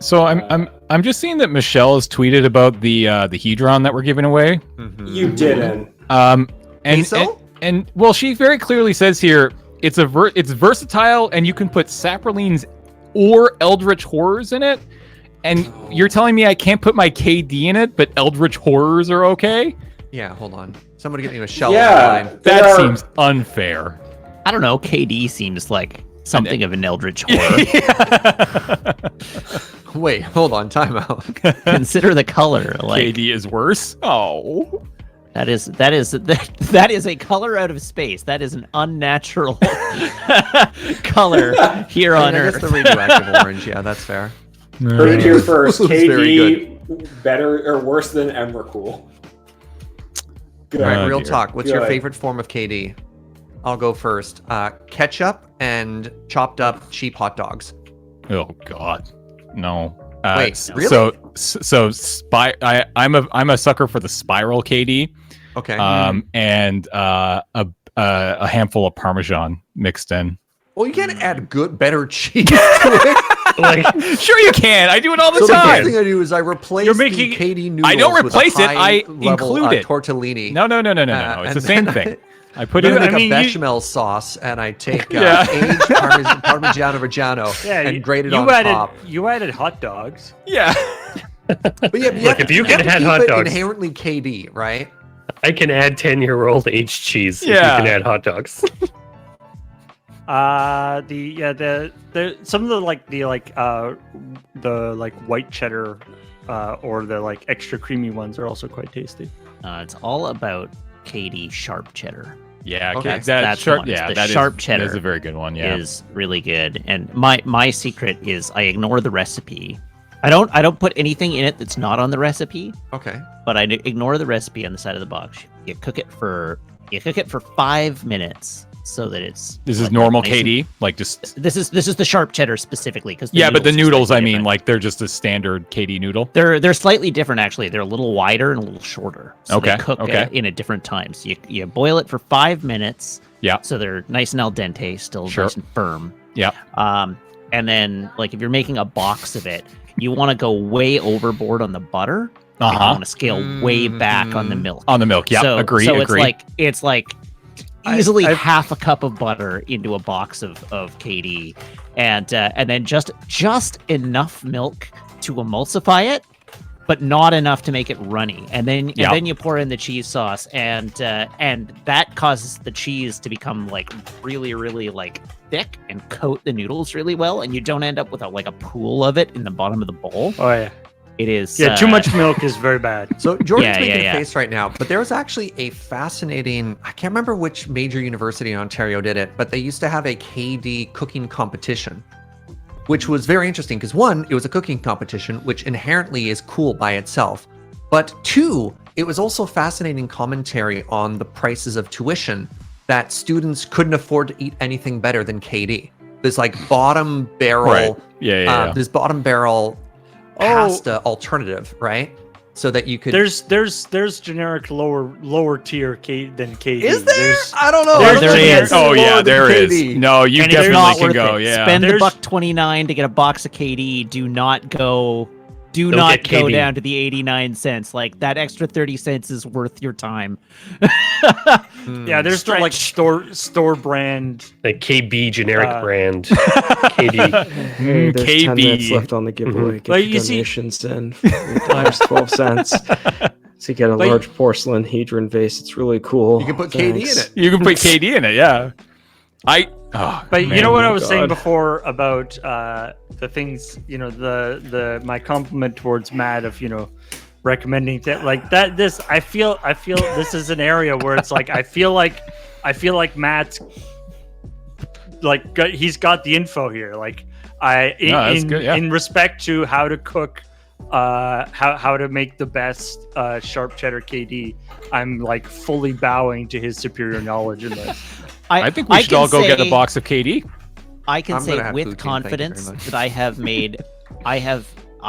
So I'm just seeing that Michelle has tweeted about the Hedron that we're giving away. You didn't. And well, she very clearly says here it's versatile and you can put saprolines or eldritch horrors in it. And you're telling me I can't put my KD in it, but eldritch horrors are okay? Yeah, hold on. Somebody get me Michelle. Yeah, that seems unfair. I don't know. KD seems like something of an eldritch horror. Wait, hold on. Time out. Consider the color. Like KD is worse. Oh, that is a color out of space. That is an unnatural color here on Earth. I guess the radioactive orange. Yeah, that's fair. Heard it here first. KD better or worse than Emrakul. All right, real talk. What's your favorite form of KD? I'll go first. Ketchup and chopped up cheap hot dogs. Oh God, no. Wait, really? I'm a sucker for the spiral KD. Okay. And a handful of Parmesan mixed in. Well, you can't add better cheese to it. Sure you can. I do it all the time. The first thing I do is I replace the KD noodles. I don't replace it. I level, include it. Tortellini. No. It's the same thing. I put it in a bechamel sauce, and I take aged Parmigiano Reggiano and grate it on top. You added hot dogs. Yeah. But yeah, look, if you can add hot dogs, inherently KD, right? I can add 10-year-old aged cheese. Yeah. If you can add hot dogs. Some of the white cheddar or the extra creamy ones are also quite tasty. It's all about KD sharp cheddar. Yeah, okay. that's sharp. Yeah, the sharp cheddar is a very good one. Yeah, is really good. And my secret is I ignore the recipe. I don't put anything in it that's not on the recipe. Okay. But I ignore the recipe on the side of the box. You cook it for 5 minutes. So that it's this is normal KD, this is the sharp cheddar specifically because but the noodles I mean they're just a standard KD noodle. They're slightly different actually. They're a little wider and a little shorter. So they cook in a different time. So you boil it for 5 minutes. Yeah. So they're nice and al dente, still nice and firm. Yeah. And then if you're making a box of it, you want to go way overboard on the butter. You want to scale way back on the milk. On the milk, yeah. So, agree. it's like easily half a cup of butter into a box of KD, and then just enough milk to emulsify it, but not enough to make it runny. And then you pour in the cheese sauce, and that causes the cheese to become really, really thick and coat the noodles really well, and you don't end up with a pool of it in the bottom of the bowl. Oh yeah. It is. Yeah, too much milk is very bad. So Jordan's making a face right now, but there was actually a fascinating, I can't remember which major university in Ontario did it, but they used to have a KD cooking competition, which was very interesting because one, it was a cooking competition, which inherently is cool by itself. But two, it was also fascinating commentary on the prices of tuition that students couldn't afford to eat anything better than KD. This bottom barrel, this bottom barrel pasta alternative, right? So that you could there's generic lower tier than KD. Is there? I don't know. There is. Oh yeah, there is. No, you definitely can go. Yeah, spend the $1.29 to get a box of KD. Do not go down to the 89 cents. That extra 30 cents is worth your time. Yeah, there's store brand, KB generic brand KD. Hey, there's 10 minutes left on the giveaway. Get your donations in. Times 12 cents. So you get a large porcelain hedron vase. It's really cool. You can put KD in it. You can put KD in it. Yeah. You know what I was saying before about the things, my compliment towards Matt of, recommending that I feel this is an area where it's I feel like Matt's he's got the info here. In respect to how to cook, how to make the best sharp cheddar KD, I'm fully bowing to his superior knowledge in this. I think we should all go get a box of KD. I can say with confidence that I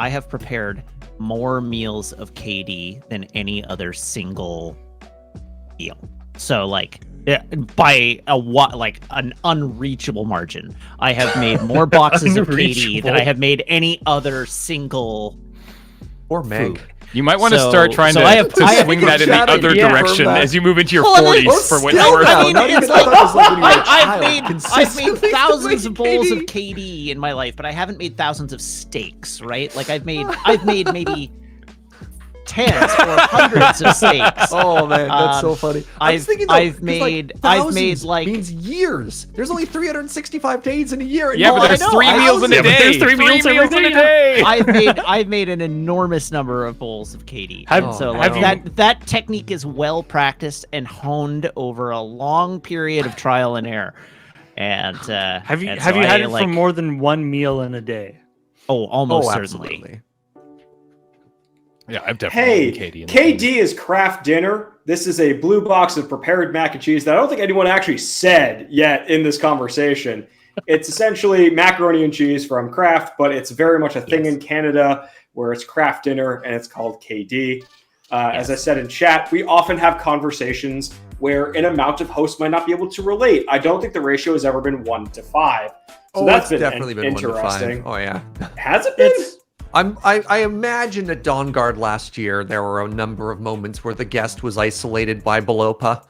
have prepared more meals of KD than any other single meal. So Yeah, by an unreachable margin. I have made more boxes of KD than I have made any other single or Meg. food. You might want to start trying to swing that in the other direction as you move into your 40s for what you're worth. I mean, it's like I've made thousands of bowls of KD in my life, but I haven't made thousands of steaks, right? Like I've made maybe tens or hundreds of steaks. Oh man, that's so funny. I've made like means years. There's only 365 days in a year. Yeah, but there's 3 meals in a day. There's 3 meals in a day. I've made an enormous number of bowls of KD. That technique is well practiced and honed over a long period of trial and error. And have you had it for more than 1 meal in a day? Oh, almost certainly. Yeah, I've definitely KD. KD is Kraft Dinner. This is a blue box of prepared mac and cheese that I don't think anyone actually said yet in this conversation. It's essentially macaroni and cheese from Kraft, but it's very much a thing in Canada where it's Kraft Dinner and it's called KD. As I said in chat, we often have conversations where an amount of hosts might not be able to relate. I don't think the ratio has ever been 1 to 5. So that's definitely been interesting. 1 to 5. Oh yeah. Has it been? I imagine at Dawn Guard last year, there were a number of moments where the guest was isolated by Belopa.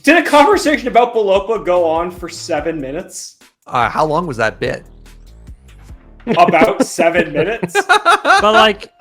Did a conversation about Belopa go on for 7 minutes? How long was that bit? About 7 minutes? But like,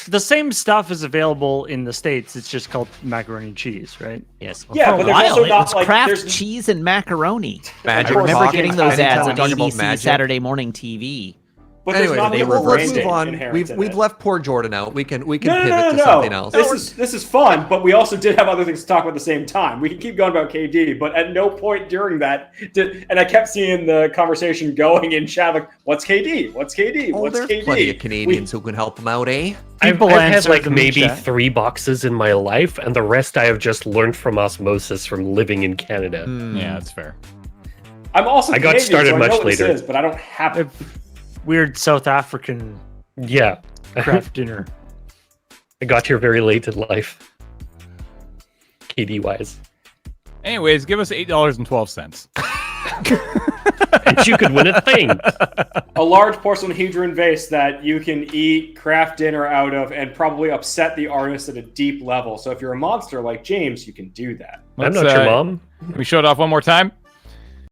the same stuff is available in the States. It's just called macaroni and cheese, right? Yes. Yeah, but there's also not like Kraft cheese and macaroni. Magic. I remember getting those ads on talking about ABC Magic. Saturday morning TV. But anyway, let's move on. We've left poor Jordan out. We can pivot to something else. This is fun, but we also did have other things to talk about at the same time. We can keep going about KD, but at no point during that and I kept seeing the conversation going in chat like, what's KD? What's KD? What's there's KD? Plenty of Canadians who can help them out, eh? I've had like maybe 3 boxes in my life, and the rest I have just learned from osmosis from living in Canada. Yeah, that's fair. I'm also Canadian, got started so much I know what later. this is, but I don't have it. Weird South African Kraft Dinner. I got here very late in life. KD wise. Anyways, give us $8.12. And you could win a thing. A large porcelain vase that you can eat Kraft Dinner out of and probably upset the artist at a deep level. So if you're a monster like James, you can do that. I'm not your mom. Can we show it off one more time?